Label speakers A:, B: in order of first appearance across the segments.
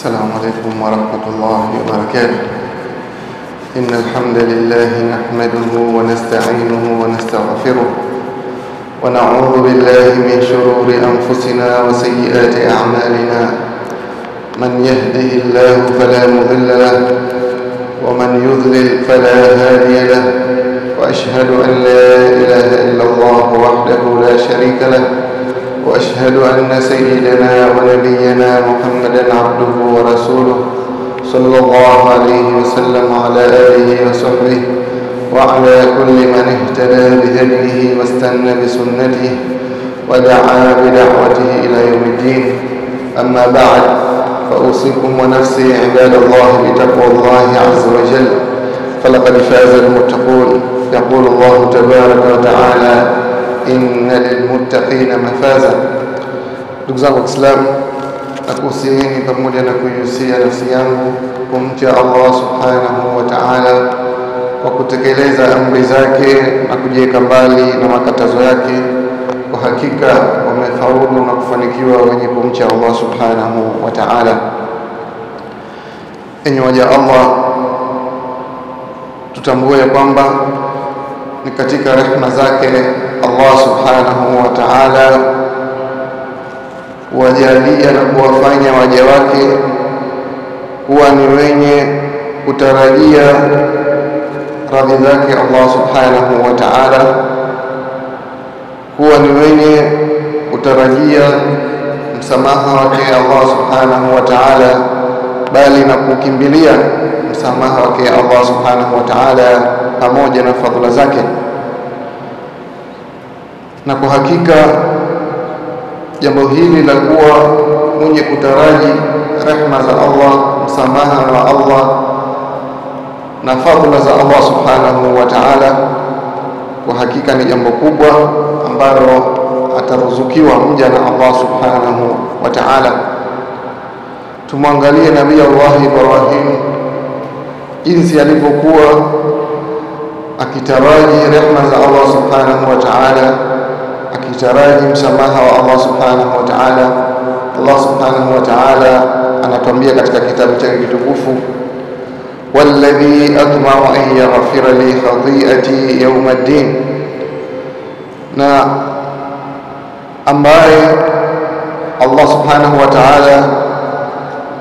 A: السلام عليكم ورحمة الله وبركاته. إن الحمد لله نحمده ونستعينه ونستغفره ونعوذ بالله من شرور أنفسنا وسيئات أعمالنا. من يهده الله فلا مضل له ومن يضلل فلا هادي له، وأشهد أن لا إله إلا الله وحده لا شريك له، وأشهد أن سيدنا ونبينا محمدا عبده ورسوله صلى الله عليه وسلم على آله وصحبه وعلى كل من اهتدى بهديه واستنى بسنته ودعا بدعوته إلى يوم الدين. أما بعد، فأوصيكم ونفسي عباد الله بتقوى الله عز وجل، فلقد فاز المتقون. يقول الله تبارك وتعالى: inna lilmuttaqina mafaza. Ndugu zangu Waislamu, nakuhusieni pamoja na kuihusia nafsi yangu kumcha Allah subhanahu wa ta'ala kwa kutekeleza amri zake na kujiweka mbali na makatazo yake. Kwa hakika wamefaulu na kufanikiwa wenye kumcha Allah subhanahu wa ta'ala. Enyi waja Allah, tutambue kwamba ni katika rehema zake Allah subhanahu wa ta'ala kuwajalia na kuwafanya waja wake kuwa ni wenye kutarajia radhi zake Allah subhanahu wa ta'ala, kuwa ni wenye kutarajia msamaha wake Allah subhanahu wa ta'ala, bali na kukimbilia msamaha wake Allah subhanahu wa ta'ala pamoja na fadhila zake. Na kwa hakika jambo hili la kuwa mwenye kutaraji rehema za Allah, msamaha wa Allah na fadhila za Allah subhanahu wa ta'ala, kwa hakika ni jambo kubwa ambalo ataruzukiwa mja na Allah subhanahu wa ta'ala. Tumwangalie Nabii Allah Ibrahim jinsi alivyokuwa akitaraji rehema za Allah subhanahu wa ta'ala, akitaraji msamaha wa Allah subhanahu wa ta'ala. Allah subhanahu wa ta'ala anatuambia katika kitabu chake kitukufu: walladhi atma'u an yaghfira li khati'ati yawm ad-din, na ambaye Allah subhanahu wa ta'ala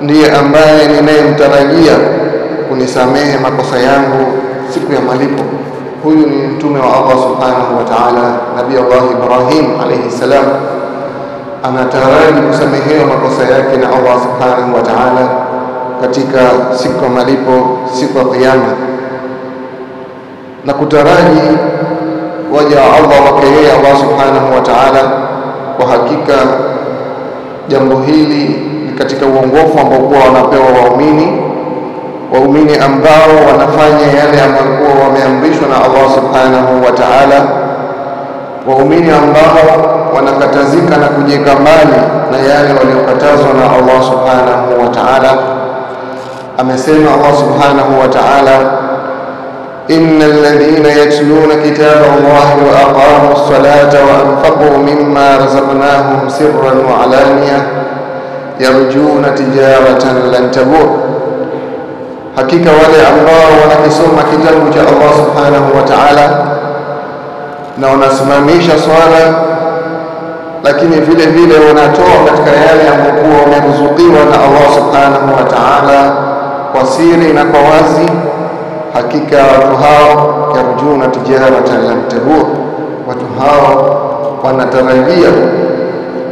A: ndiye ambaye ninayemtarajia kunisamehe makosa yangu siku ya malipo. Huyu ni mtume wa Allah subhanahu wa ta'ala, Nabii Allah Ibrahim alayhi salam. Anataraji kusamehewa makosa yake na Allah subhanahu wa ta'ala katika siku ya malipo, siku ya kiyama, na kutaraji waja Allah wake yeye Allah subhanahu wa ta'ala. Kwa hakika jambo hili ni katika uongofu ambao kwa wanapewa waumini ambao wanafanya yale ambayo wameamrishwa na Allah subhanahu wa ta'ala, waumini ambao wanakatazika na kujiweka mbali na yale waliokatazwa na Allah subhanahu wa ta'ala. Amesema Allah subhanahu wa ta'ala: innal ladhina yatluna kitaba Allahi wa aqamus salata wa anfaqu mimma razaqnahum sirran wa alaniya yarjuna tijaratan lan tabur. Hakika wale ambao wanakisoma kitabu cha Allah subhanahu wa ta'ala na wanasimamisha swala, lakini vile vile wanatoa katika yale ambayo wameruzukiwa na Allah subhanahu wa ta'ala kwa siri na kwa wazi, hakika watu hao yarjuna tijaratan lan tabur, watu hao wanatarajia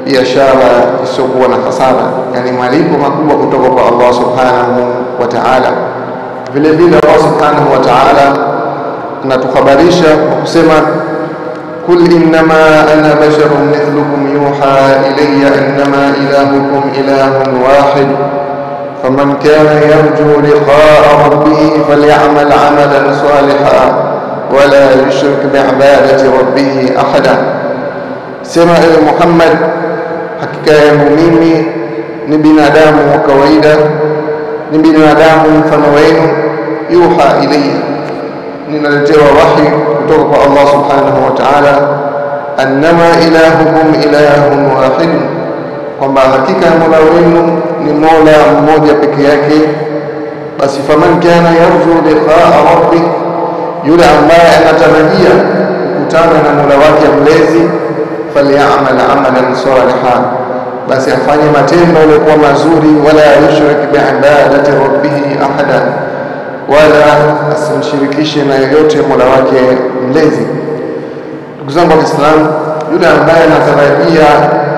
A: biashara isiyokuwa na hasara, yani malipo makubwa kutoka kwa Allah subhanahu wa ta'ala. Vile vile Allah subhanahu wa ta'ala anatuhabarisha kwa kusema: kul innama ana basharun mithlukum yuha ilayya annama ilahukum ilahun wahid faman kana yarju liqa'a rabbih falyamal 'amalan salihan wa la yushrik bi'ibadati rabbih ahada. Sema ewe Muhammad, hakika yangu mimi ni binadamu wa kawaida, ni binadamu mfano wenu. Yuha ilayya, ninaletewa wahi kutoka kwa Allah subhanahu wa ta'ala, annama ilahukum ilahun wahid, kwamba hakika Mola wenu ni Mola mmoja peke yake, basi faman kana yarju liqa'a rabbih, yule ambaye anatarajia kukutana na Mola wake mlezi, falyamal amalan salihan, basi afanye matendo yaliyokuwa mazuri, wala yushrik bi'ibadati rabbih ahada, wala asimshirikishe na yoyote Mola wake mlezi. Ndugu zangu wa Kiislamu, yule ambaye anatarajia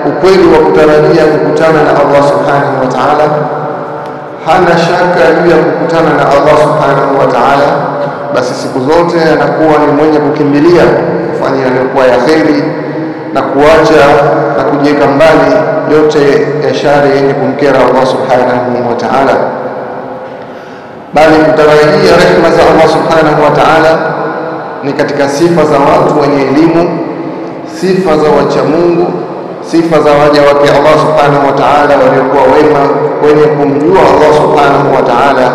A: ukweli wa kutarajia kukutana na Allah subhanahu wa ta'ala, hana shaka juu ya kukutana na Allah subhanahu wa ta'ala, basi siku zote anakuwa ni mwenye kukimbilia kufanya yaliyokuwa ya kheri na kuacha na kujiweka mbali yote ya shari yenye kumkera Allah subhanahu wa ta'ala. Bali kutarajia rehema za Allah subhanahu wa ta'ala ni katika sifa za watu wenye elimu, sifa za wacha Mungu, sifa za waja wake Allah subhanahu wa ta'ala waliokuwa wema, wenye kumjua Allah subhanahu wa ta'ala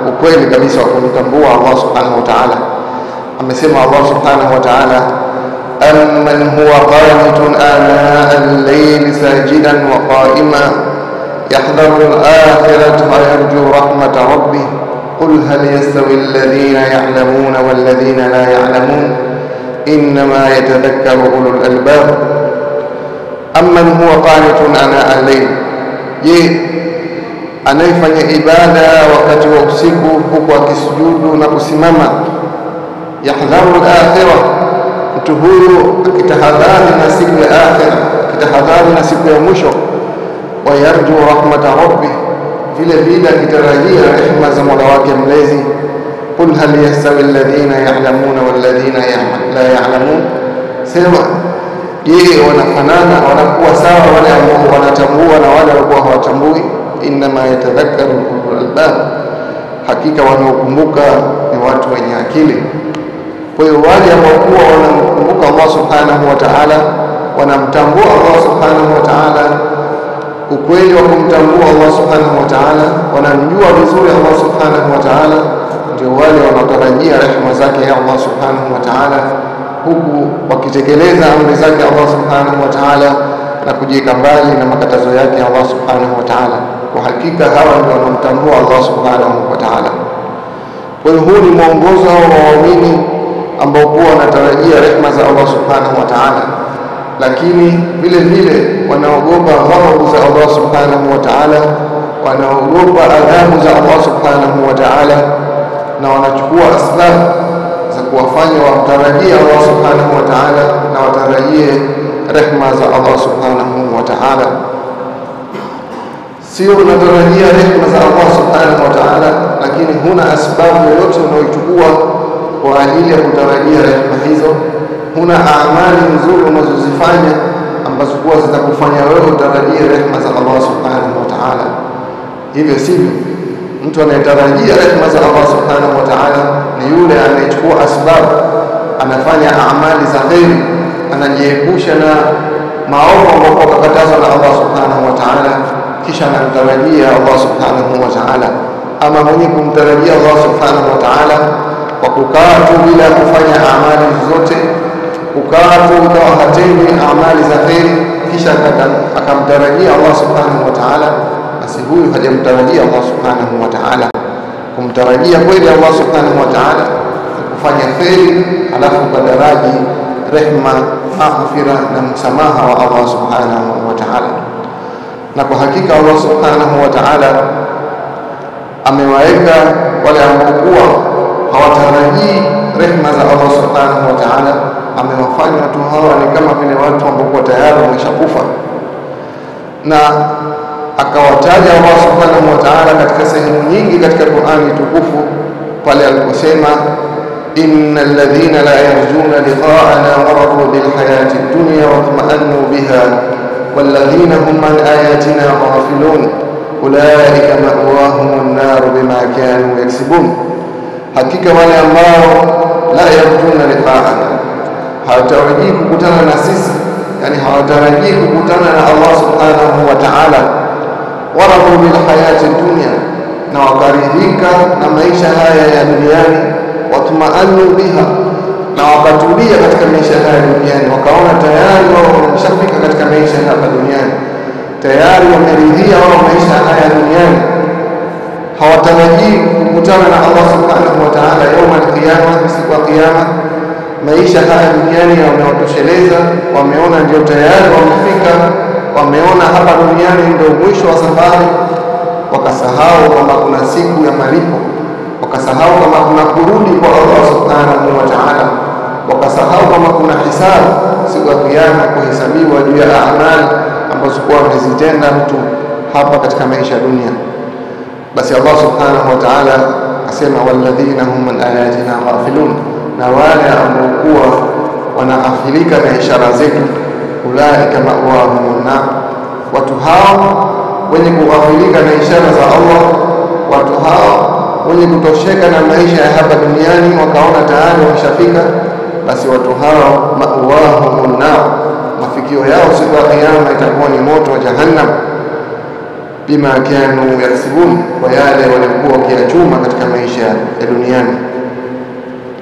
A: ukweli kabisa wa kumtambua Allah subhanahu wa ta'ala. Amesema Allah subhanahu wa ta'ala, amman huwa qanitun ana al-layli sajidan wa qa'ima yahdharu al-akhirata wa yarju rahmata rabbih qul hal yastawi alladhina ya'lamuna wal ladhina la ya'lamun innama yatadhakkaru ulul albab. Amman huwa qanitun ana al-layl, je, anayefanya ibada wakati wa usiku huku akisujudu na kusimama, yahdharu al-akhirah, mtu huyu akitahadhari na siku ya akhira, akitahadhari na siku ya mwisho, wa yarju rahmata rabbih, vile vile akitarajia rehema za Mola wake mlezi. Qul hal yastawi alladhina ya'lamuna wal ladhina la ya'lamun, sema, je, wanafanana, wanakuwa sawa wale ambao wanatambua na wale ambao hawatambui? Innama yatadhakkaru ulul albab, hakika wanaokumbuka ni watu wenye akili. Kwa hiyo wale ambao wanamkumbuka Allah subhanahu wa ta'ala, wanamtambua Allah subhanahu wa ta'ala, ukweli wa kumtambua Allah subhanahu wa ta'ala, wanamjua vizuri Allah subhanahu wa ta'ala, ndio wale wanaotarajia rehema zake ya Allah subhanahu wa ta'ala, huku wakitekeleza amri zake Allah subhanahu wa ta'ala na kujiweka mbali na makatazo yake Allah subhanahu wa ta'ala. Kwa hakika hawa ndio wanamtambua Allah subhanahu wa ta'ala. Kwa hiyo huu ni mwongozo wa waumini ambao kuwa wanatarajia rehema za Allah subhanahu wa ta'ala, lakini vile vile wanaogopa ghadhabu za Allah subhanahu wa ta'ala, wanaogopa adhabu za Allah subhanahu wa ta'ala, na wanachukua asbab za kuwafanya wamtarajie Allah subhanahu wa ta'ala na watarajie rehema za Allah subhanahu wa ta'ala. Sio unatarajia rehema za Allah subhanahu wa ta'ala, lakini huna asbabu yoyote unayochukua kwa ajili ya kutarajia rehema hizo, huna amali nzuri unazozifanya ambazo kuwa zitakufanya wewe utarajie rehema za Allah subhanahu wa ta'ala. Hivyo sivyo, mtu anayetarajia rehema za Allah subhanahu wa ta'ala ni yule anayechukua asbabu, anafanya amali za kheri, anajiepusha na maovu ambayo kakatazwa na Allah subhanahu wa ta'ala, kisha anamtarajia Allah subhanahu wa ta'ala. Ama mwenye kumtarajia Allah subhanahu wa ta'ala kwa kukaa tu bila kufanya amali zote, kukaa tu ikawa hatendi amali za kheri, kisha akamtarajia Allah subhanahu wa ta'ala, basi huyu hajamtarajia Allah subhanahu wa ta'ala. Kumtarajia kweli Allah subhanahu wa ta'ala kufanya kheri, alafu badaraji rehma, maghfira na msamaha wa Allah subhanahu wa ta'ala. Na kwa hakika Allah subhanahu wa ta'ala amewaeka wale ambao kuwa hawatarajii rehema za Allah subhanahu wa ta'ala, amewafanya watu hawa ni kama vile watu ambao tayari wameshakufa, na akawataja Allah subhanahu wa ta'ala katika sehemu nyingi katika Qur'ani tukufu pale aliposema, innal ladhina la yarjuna liqa'ana waradu bil hayati dunya wa tuma'annu biha wal ladhina hum an ayatina ghafilun ulaika ma'wahum an-nar bima kanu yaksibun. Hakika wale ambao la yarjuna liqa'ana, hawatarajii kukutana na sisi, yani hawatarajii kukutana na Allah subhanahu wa ta'ala, waradu bil hayati dunya, na wakaridhika na maisha haya ya duniani, watma'annu biha, na wakatulia katika maisha haya duniani, wakaona tayari wao wameshafika katika maisha hapa duniani, tayari wameridhia wao maisha haya duniani, hawatarajii kukutana na Allah subhanahu wa ta'ala yaum al-qiyama, siku ya kiyama. Maisha haya duniani yamewatosheleza, wameona ndio tayari wamefika, wameona hapa duniani ndio mwisho wa safari, wakasahau kwamba kuna siku ya malipo, wakasahau kama kuna kurudi kwa Allah subhanahu wa ta'ala, wakasahau kama kuna hisabu siku ya kiyama, kuhesabiwa juu ya amali ambazo kwa amezitenda mtu hapa katika maisha ya dunia. Basi Allah subhanahu wa ta'ala asema walladhina hum min ayatina ghafilun, na wale ambao kuwa wanaghafilika na ishara zetu, ulaika ma'wahumun nar, watu hao wenye kughafilika na ishara za Allah, watu hao wenye kutosheka na maisha ya hapa duniani wakaona tayari wameshafika, basi watu hao ma'wahumun nar, mafikio yao siku ya kiyama itakuwa ni moto wa jahannam, bima kanu yaksibun, kwa yale walikuwa wakiyachuma katika maisha ya duniani.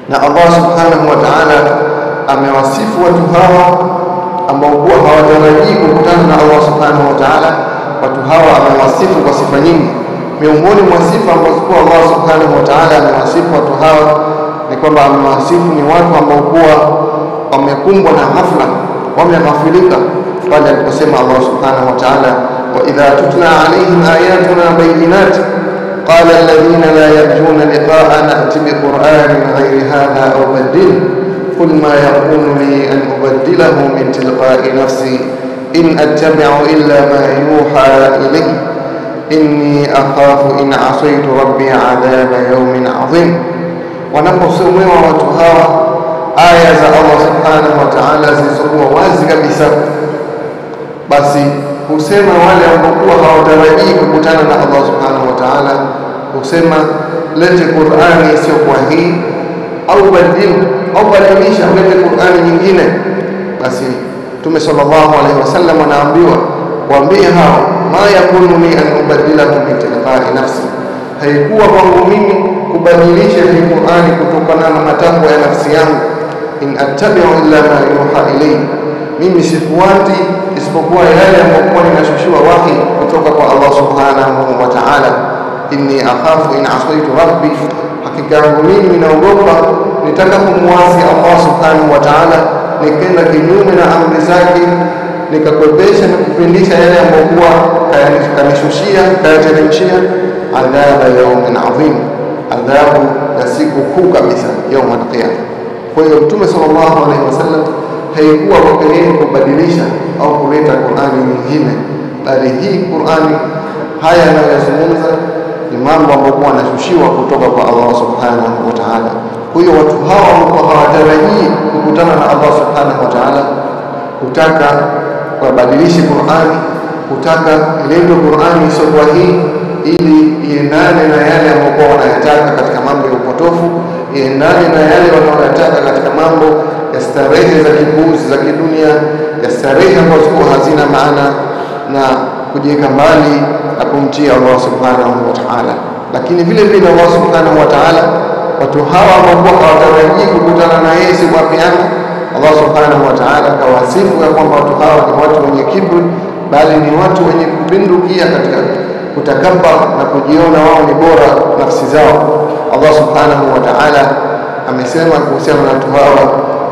A: Na Allah subhanahu wa ta'ala amewasifu watu hawa ambao kuwa hawatarajii kukutana na Allah subhanahu wa ta'ala. Watu hawa amewasifu kwa sifa nyingi. Miongoni mwa sifa ambazo kwa Allah subhanahu wa ta'ala amewasifu watu hawa ni kwamba amewasifu ni watu ambao kuwa wamekumbwa na ghafla, wameghafilika, pale aliposema Allah subhanahu wa ta'ala wa idha tutla alayhim ayatuna bayyinat قال الذين لا يرجون لقاءنا ائت بقرآن غير هذا أو بدله قل ما يكون لي أن أبدله من تلقاء نفسي إن أتبع إلا ما يوحى إلي إني أخاف إن عصيت ربي عذاب يوم عظيم. wanaposomewa watu hawa aya za Allah subhanahu wa ta'ala zilizokuwa wazi kabisa, basi husema wale ambao hawatarajii kukutana na Allah subhanahu wa ta'ala, husema lete Qur'ani sio kwa hii, au badilisha lete Qur'ani nyingine. Basi Mtume sallallahu alaihi wasallam anaambiwa waambie hao, ma yakunu li an ubadilahu min tilqa'i nafsi, haikuwa kwangu mimi kubadilisha hii Qur'ani kutokana na matakwa ya nafsi yangu. In attabi'u illa ma yuha ilayhi, mimi sifuati isipokuwa yale ambayo ninashushiwa wahi kutoka kwa Allah subhanahu wa ta'ala. Inni akhafu in asaitu rabbi, hakika yangu mimi ninaogopa nitakapomwasi Allah subhanahu wa ta'ala, nikenda kinyume na amri zake, nikakwepesha na kupindisha yale ambayo kanishushia, kayateremshia, adhaba yawmin adhim, adhabu ya siku kuu kabisa, yaum al-qiyama. Kwa hiyo Mtume sallallahu alaihi wasallam haikuwa kwake yeye kubadilisha au kuleta Qur'ani nyingine, bali hii Qur'ani, haya yanayozungumza ni mambo ambayo yanashushiwa kutoka kwa Allah subhanahu wa ta'ala. Kwa hiyo watu hawa walikuwa hawatarajii kukutana na Allah subhanahu wa ta'ala, kutaka kubadilisha Qur'ani, kutaka ilende Qur'ani isiyokuwa hii ili iendane na yale ambayo wanayataka katika mambo ya upotofu, iendane na yale wanayotaka katika mambo ya starehe za kipuzi za kidunia, ya starehe ambazo hazina maana, na kujiweka mbali na kumtii Allah subhanahu wa ta'ala. Lakini vile vile Allah subhanahu wa ta'ala, watu hawa ambao hawatarajii kukutana na yeye siku ya kiyama, Allah subhanahu wa ta'ala kawasifu ya kwamba watu hawa ni watu wenye kiburi, bali ni watu wenye kupindukia katika kutakabbar na kujiona wao ni bora nafsi zao. Allah subhanahu wa ta'ala amesema kuhusiana na watu hawa,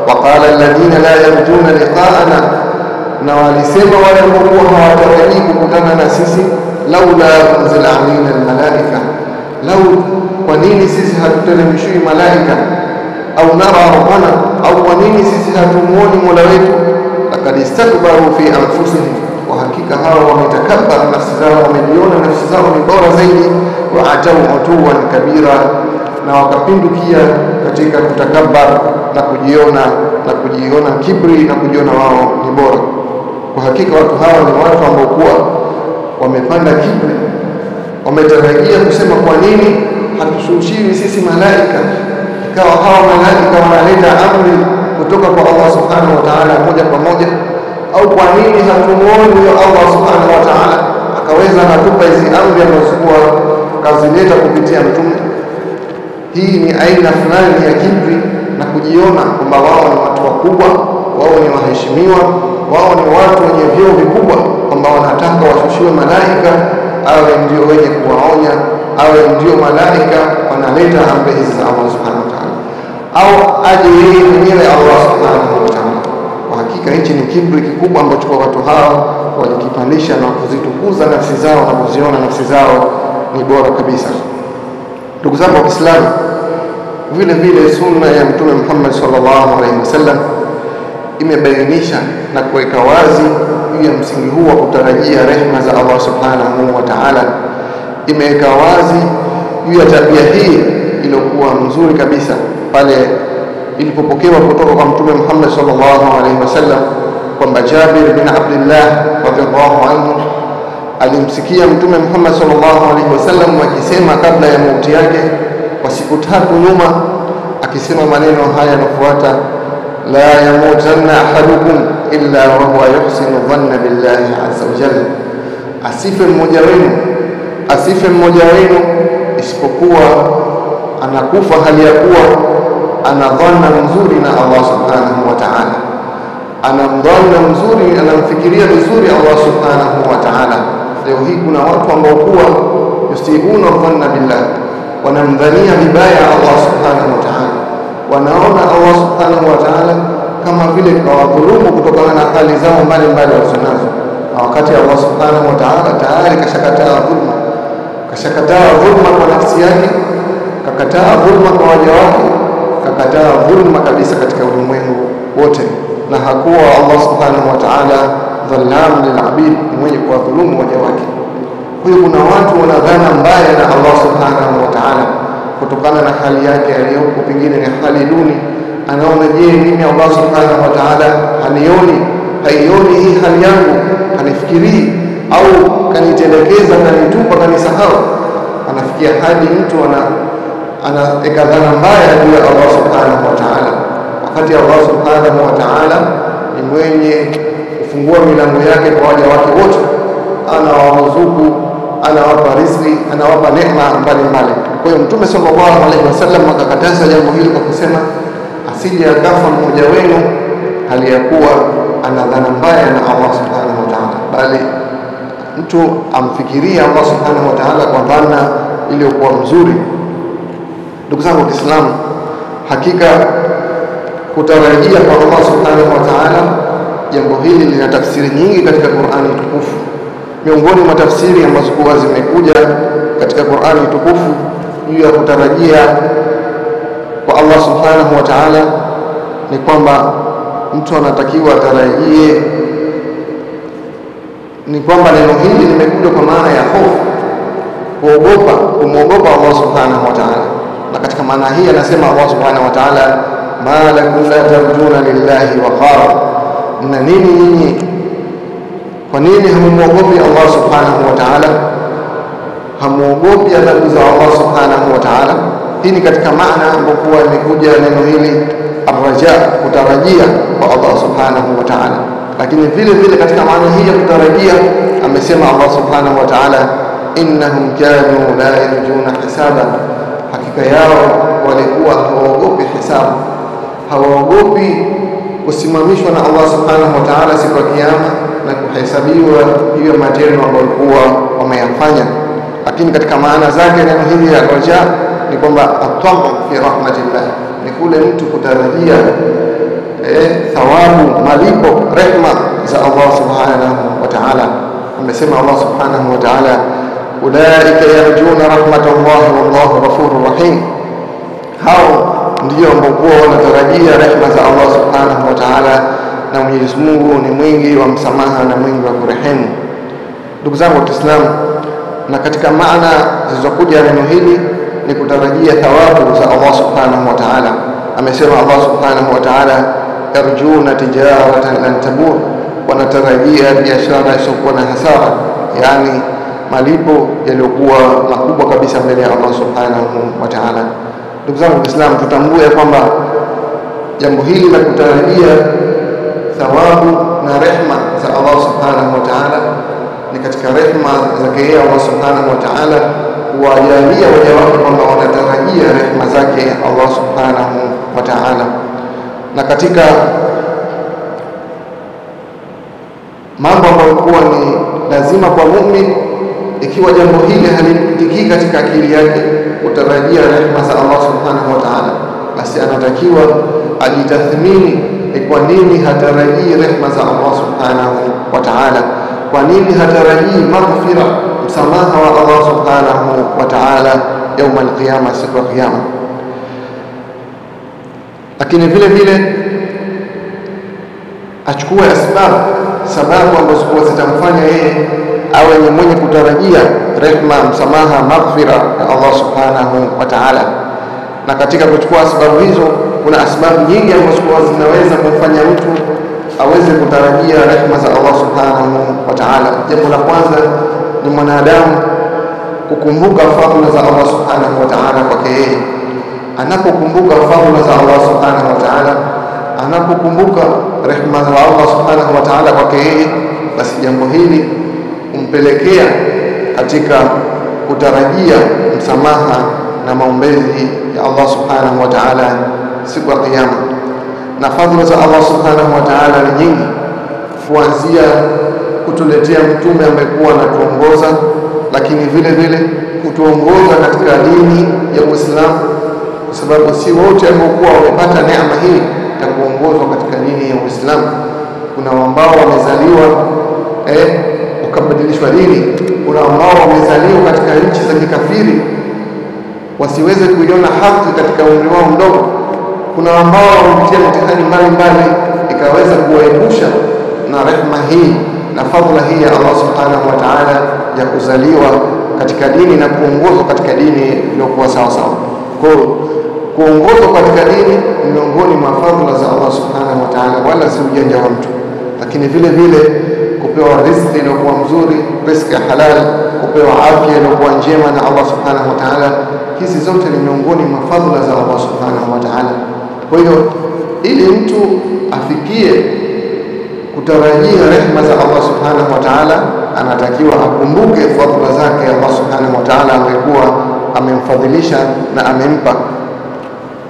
A: waqala alladhina la yarjuna liqa'ana, na walisema wale ambao hawatarajii kukutana na sisi, laula unzila alaina almalaika, lau kwa nini sisi hatuteremshiwi malaika, au nara rabbana, au kwa nini sisi hatumuoni Mola wetu, laqad istakbaru fi anfusihim, wa hakika hao wametakabbar nafsi zao, wamejiona nafsi zao ni bora zaidi, wa atau utuwan kabira, na wakapindukia katika kutakabbar na kujiona kibri na kujiona wao ni bora. Kwa hakika watu hawa ni watu ambao kuwa wamepanda kibri, wametarajia kusema kwa nini hatushushiwi sisi malaika, ikawa hawa malaika wanaleta amri kutoka kwa Allah subhanahu wa ta'ala moja kwa moja, au kwa nini hatumuoni huyo Allah subhanahu wa ta'ala akaweza hatupa hizi amri ambazo kwa kazileta kupitia mtume. Hii ni aina fulani ya kibri na kujiona kwamba wao ni watu wakubwa, wao ni waheshimiwa, wao ni watu wenye vyeo vikubwa. kwamba wanataka washushiwe malaika awe ndio wenye kuwaonya, awe ndio malaika wanaleta amri hizi za Allah subhanahu wa ta'ala, au aje yeye mwenyewe Allah subhanahu wa ta'ala. Kwa hakika hichi ni kiburi kikubwa ambacho kwa watu hao walikipandisha na kuzitukuza nafsi zao na kuziona nafsi zao ni bora kabisa. Ndugu zangu wa Kiislamu, vile vile sunna ya Mtume Muhammad sallallahu alaihi wasallam imebainisha na kuweka wazi juu ya msingi huu wa kutarajia rehema za Allah subhanahu wa ta'ala. Imeweka wazi juu ya tabia hii iliyokuwa nzuri kabisa pale ilipopokewa kutoka kwa Mtume Muhammad sallallahu alaihi wasallam kwamba Jabir bin Abdullah radhiallahu anhu alimsikia Mtume Muhammad sallallahu alaihi wasallam akisema kabla ya mauti yake kwa siku 3 nyuma, akisema maneno haya yanafuata: la yamutanna ahadukum illa wa huwa yuhsinu dhanna billahi azza wa jalla, asife mmoja wenu isipokuwa anakufa hali ya kuwa ana dhanna nzuri na Allah subhanahu wa ta'ala, ana dhanna nzuri, anamfikiria vizuri Allah subhanahu wa ta'ala. Leo hii kuna watu ambao kuwa yustihuna dhanna billah, wanamdhania vibaya Allah subhanahu wa ta'ala, wanaona Allah subhanahu wa ta'ala kama vile kawadhulumu kutokana na hali zao mbalimbali walizonazo, na wakati Allah subhanahu wa ta'ala tayari kashakataa dhulma kwa nafsi yake, kakataa dhulma kwa waja wake, kakataa dhulma kabisa katika ulimwengu wote, na hakuwa Allah subhanahu wa ta'ala dhalam lil'abid, mwenye kuwadhulumu waja wake. Kwa hiyo kuna watu wanadhana mbaya na Allah subhanahu wa ta'ala kutokana na hali yake aliyopo, pengine ni hali duni. Anaona, je, mimi Allah subhanahu wa ta'ala haioni hii hali yangu, hanifikirii, au kanitelekeza, kanitupa, kanisahau? Anafikia hadi mtu anaweka dhana mbaya juu ya Allah subhanahu wa ta'ala, wakati Allah subhanahu wa ta'ala ni mwenye kufungua milango yake kwa waja wake wote, anawaruzuku, anawapa riziki, anawapa neema mbalimbali. Kwa hiyo Mtume sallallahu alaihi wasallam akakataza jambo hili kwa kusema asije akafa mmoja wenu hali ya kuwa ana dhana mbaya na Allah subhanahu wa ta'ala, bali mtu amfikirie Allah subhanahu wa ta'ala kwa dhana iliyokuwa mzuri. Ndugu zangu wa Kiislamu, hakika kutarajia kwa Allah subhanahu wa ta'ala, jambo hili lina tafsiri nyingi katika Qur'ani tukufu. Miongoni mwa tafsiri ambazo kuwa zimekuja katika Qur'ani tukufu juu ya kutarajia kwa Allah subhanahu wa ta'ala ni kwamba mtu anatakiwa atarajie, ni kwamba neno hili limekuja kwa maana ya hofu, kumwogopa Allah subhanahu wa ta'ala. Na katika maana hii anasema Allah subhanahu wa ta'ala, ma lakum la tarjuna lillahi waqara, na nini nyinyi, kwa nini hamuogopi Allah subhanahu wa ta'ala, hamuogopi adhabu za Allah subhanahu wa ta'ala? Hii ni katika maana ambayo imekuja neno hili arraja, kutarajia kwa Allah subhanahu wa ta'ala. Lakini vile vile katika maana hii ya kutarajia amesema Allah subhanahu wa ta'ala, innahum kanu la yarjuna hisaba, hakika yao walikuwa hawaogopi hisabu, hawaogopi kusimamishwa na Allah subhanahu wa ta'ala siku ya kiyama na kuhesabiwa hiyo matendo ambayo walikuwa wameyafanya. Lakini katika maana zake neno hili ya raja ni kwamba atamu fi rahmatillah, ni kule mtu kutarajia thawabu, malipo, rehma za Allah subhanahu wa ta'ala. Amesema Allah subhanahu wa ta'ala, ulaika yarjuna rahmatallahi wallahu ghafurur rahim, hao ndio ambao wanatarajia rehma za Allah subhanahu wa ta'ala, na Mwenyezi Mungu ni mwingi wa msamaha na mwingi wa kurehemu. Ndugu zangu wa Kiislamu, na katika maana zilizokuja neno hili ni kutarajia thawabu za Allah subhanahu wa ta'ala. Amesema Allah subhanahu wa ta'ala, yarjuna tijaratan lan tabur, wanatarajia biashara isiyokuwa na hasara, yani malipo yaliyokuwa makubwa kabisa mbele ya Allah subhanahu wa ta'ala. Ndugu zangu Waislamu, tutambue kwamba jambo hili la kutarajia thawabu na rehma za Allah subhanahu wa ta'ala ni katika rehma zake yeye Allah subhanahu wa ta'ala kuwajalia waja wake kwamba wanatarajia rehma zake Allah subhanahu wa ta'ala. Na katika mambo ambayo kuwa ni lazima kwa muumini, ikiwa jambo hili halipitikii katika akili yake kutarajia rehema za Allah subhanahu wa ta'ala, basi anatakiwa ajitathmini kwa nini hatarajii rehema za Allah subhanahu wa ta'ala, kwa nini hatarajii maghfira, msamaha wa Allah subhanahu wa ta'ala yaum al-qiyama, siku ya kiyama. Lakini vile vile achukue sababu ambazo zitamfanya yeye awe ni mwenye kutarajia rehema, msamaha, maghfira ya Allah subhanahu wa ta'ala. Na katika kuchukua sababu hizo, kuna sababu nyingi ambazo zinaweza kumfanya mtu aweze kutarajia rehema za Allah subhanahu wa ta'ala. Jambo la kwanza ni mwanadamu kukumbuka fadhila za Allah subhanahu wa ta'ala kwake yeye. Anapokumbuka fadhila za Allah subhanahu wa ta'ala, anapokumbuka rehema za Allah subhanahu wa ta'ala kwake yeye, basi jambo hili kumpelekea katika kutarajia msamaha na maombezi ya Allah subhanahu wa ta'ala siku ya kiyama. Na fadhila za Allah subhanahu wa ta'ala ni nyingi, kuanzia kutuletea mtume ambaye kuwa anatuongoza, lakini vile vile kutuongoza katika dini ya Uislamu, kwa sababu si wote ambao kuwa wamepata neema hii ya kuongozwa katika dini ya Uislamu. Kuna ambao wamezaliwa wakabadilishwa dini, kuna ambao wamezaliwa katika nchi za kikafiri wasiweze kuiona haki katika umri wao mdogo, kuna ambao wamepitia mitihani mbalimbali ikaweza kuwaepusha na rehema hii na fadhila hii ya Allah subhanahu wa ta'ala ya kuzaliwa katika dini na kuongozwa katika dini iliyokuwa sawa sawa. Kwa kuongozwa katika dini ni miongoni mwa fadhila za Allah subhanahu wa ta'ala, wala si ujanja wa mtu. Lakini vile vile kupewa riziki iliyokuwa mzuri, riziki ya halal, kupewa afya iliyokuwa njema na Allah subhanahu wa ta'ala, hizi zote ni miongoni mwa fadhila za Allah subhanahu wa ta'ala. Kwa hiyo ili mtu afikie kutarajia rehema za Allah subhanahu wa ta'ala, anatakiwa akumbuke fadhila zake Allah subhanahu wa ta'ala amekuwa amemfadhilisha na amempa.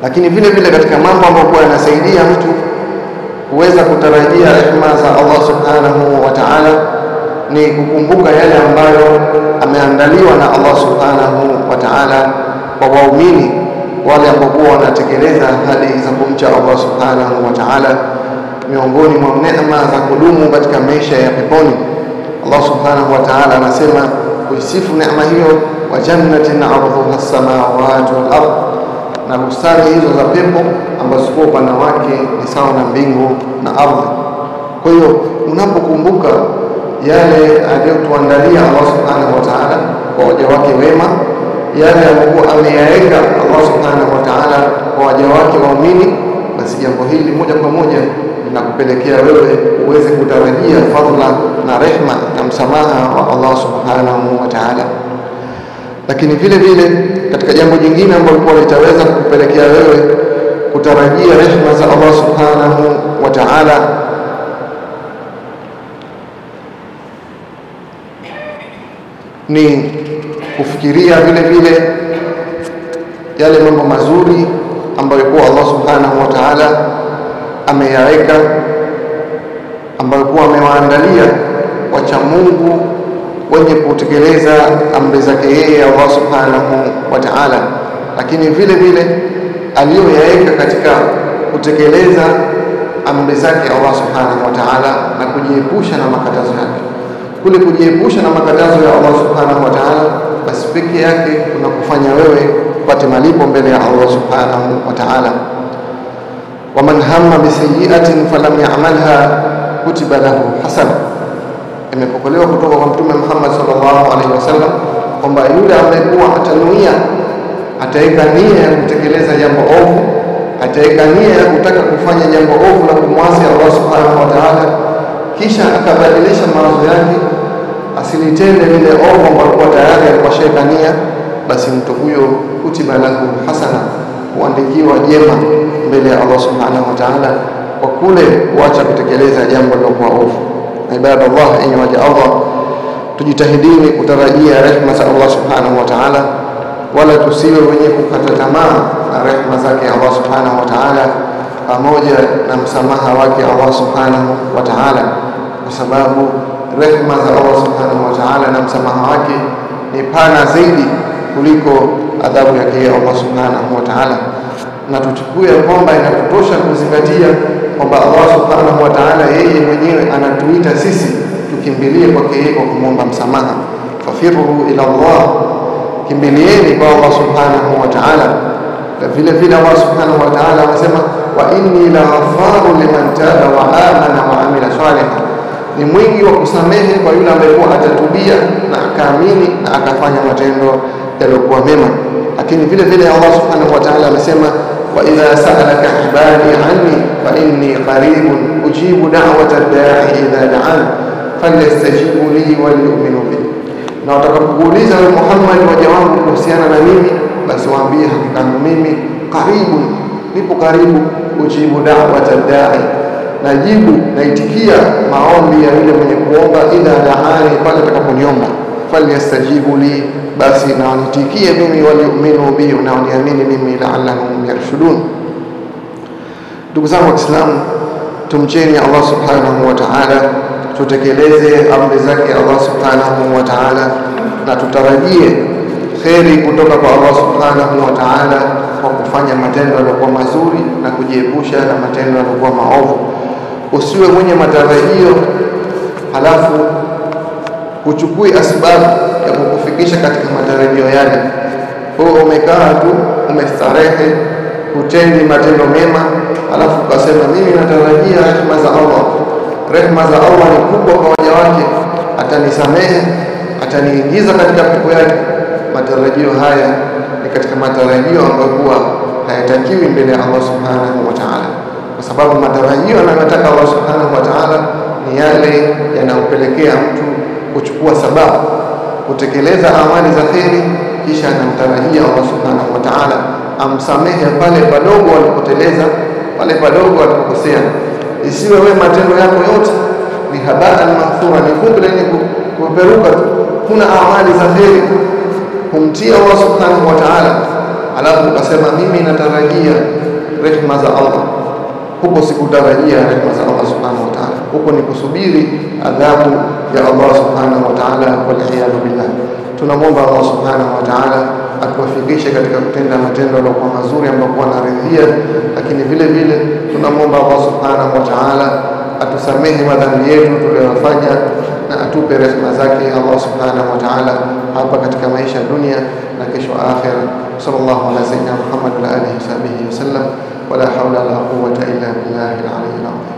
A: Lakini vile vile katika mambo ambayo yanasaidia mtu kuweza kutarajia rehema za Allah subhanahu wa ta'ala ni kukumbuka yale ambayo ameandaliwa na Allah subhanahu wa ta'ala kwa waumini wale ambao wanatekeleza ahadi za kumcha Allah subhanahu wa ta'ala. Miongoni mwa neema za kudumu katika maisha ya peponi, Allah subhanahu wa ta'ala anasema kuisifu neema hiyo, wa jannatin 'arduha as-samawati wal ardh, na bustani hizo za pepo ambazo kwa upana wake ni sawa na mbingu na ardhi. Kwa hiyo unapokumbuka yale aliyotuandalia Allah subhanahu wa ta'ala kwa waja wake wema, yale ambayo ameyaweka Allah subhanahu wa ta'ala kwa waja wake waumini, basi jambo hili moja kwa moja linakupelekea wewe uweze kutarajia fadhila na rehema na msamaha wa Allah subhanahu wa ta'ala. Lakini vile vile katika jambo jingine ambalo litaweza kukupelekea wewe kutarajia rehema za Allah subhanahu wa ta'ala ni kufikiria vile vile yale mambo mazuri ambayo kwa Allah subhanahu wa ta'ala ameyaweka, ambayo kwa amewaandalia wacha Mungu wenye kutekeleza amri zake yeye Allah subhanahu wa ta'ala. Lakini vile vile aliyoyaweka katika kutekeleza amri zake Allah subhanahu wa ta'ala na kujiepusha na makatazo yake. Kule kujiepusha na makatazo ya Allah subhanahu wa ta'ala, basi peke yake kunakufanya wewe upate malipo mbele ya Allah subhanahu wa ta'ala. Waman hamma bisayyi'atin falam ya'malha kutiba lahu hasana. Imepokelewa kutoka kwa Mtume Muhammad sallallahu alaihi wasallam kwamba yule amekuwa atanuia, ataweka nia ya kutekeleza jambo ovu, ataweka nia ya kutaka kufanya jambo ovu la kumwasi Allah subhanahu wa ta'ala, kisha akabadilisha mawazo yake asilitende lile ovu ambalo tayari alikuwa nia, basi mtu huyo kutiba lahu hasana, huandikiwa jema mbele ya Allah subhanahu wa ta'ala kwa kule kuacha kutekeleza jambo lilokuwa ovu. Ibadallah, enyi waja Allah, tujitahidini kutarajia rehema za Allah subhanahu wa ta'ala, wala tusiwe wenye kukata tamaa na rehema zake Allah subhanahu wa ta'ala pamoja na msamaha wake Allah subhanahu wa ta'ala, kwa sababu rehema za Allah subhanahu wa ta'ala na msamaha wake ni pana zaidi kuliko adhabu yake Allah subhanahu wa ta'ala. Na tuchukue kwamba inatutosha kuzingatia kwamba Allah subhanahu wa ta'ala yeye mwenyewe anatuita sisi tukimbilie kwake yeye kwa kumwomba msamaha. Fafiru ila Allah, kimbilieni kwa Allah subhanahu wa ta'ala. Na vile vile Allah subhanahu wa ta'ala anasema wa inni la ghafaru liman taba wa amana wa amila salihan, ni mwingi wa kusamehe kwa yule ambaye atatubia na akaamini na akafanya matendo yaliyokuwa mema. Lakini vile vile Allah subhanahu wa ta'ala amesema wa idha sa'alaka ibadi anni fa inni qaribun ujibu da'wata ad-da'i idha da'an falyastajibu li wa liyu'minu bi. Na watakapokuuliza wewe Muhammad waja wangu kuhusiana na mimi, basi waambie hakika mimi qaribun, nipo karibu, ujibu da'wata ad-da'i, najibu naitikia maombi ya yule mwenye kuomba, idha da'ani, pale atakaponiomba, falyastajibu li, basi na wanitikie mimi, waliu'minu bi, na waniamini mimi, la'allahum yarshudun. Ndugu zangu Waislamu, tumcheni Allah subhanahu wa ta'ala, tutekeleze amri zake Allah subhanahu wa ta'ala, na tutarajie kheri kutoka kwa Allah subhanahu wa ta'ala kwa kufanya matendo yaliyokuwa mazuri na kujiepusha na matendo yaliyokuwa maovu. Usiwe mwenye matarajio halafu uchukue asbabu ya kukufikisha katika matarajio yale. Kwa umekaa tu umestarehe, hutendi matendo mema, halafu ukasema mimi natarajia rehema za Allah. Rehema za Allah ni kubwa kwa waja wake, atanisamehe, ataniingiza katika pepo yake. Matarajio haya ni katika matarajio ambayo huwa hayatakiwi mbele ya Allah subhanahu wa ta'ala, kwa sababu matarajio anayotaka Allah subhanahu wa ta'ala ni yale yanayopelekea mtu kuchukua sababu kutekeleza amali za kheri, kisha anamtarajia Allah subhanahu wa ta'ala amsamehe pale padogo alipoteleza, pale padogo alipokosea. Isiwe wewe matendo yako yote ni habaan maghfura, ni vumbi lenye kuperuka tu, kuna amali za kheri kumtia Allah subhanahu wa ta'ala, alafu ukasema mimi natarajia rehema za Allah. Huko sikutarajia rehema za Allah subhanahu wa ta'ala, huko ni kusubiri adhabu ya Allah subhanahu wa ta'ala, waliyadhu billah. Tunamwomba Allah subhanahu wa ta'ala atuwafikishe katika kutenda matendo yaliyokuwa mazuri ambayo anaridhia, lakini vile vile tunamwomba Allah subhanahu wa ta'ala atusamehe madhambi yetu tuliyofanya na atupe rehema zake Allah subhanahu wa ta'ala hapa katika maisha ya dunia na kesho akhira. Sallallahu ala sayyidina Muhammad wa alihi wa sahbihi wasallam, wala hawla wala quwwata illa billahi al-aliyyil azim.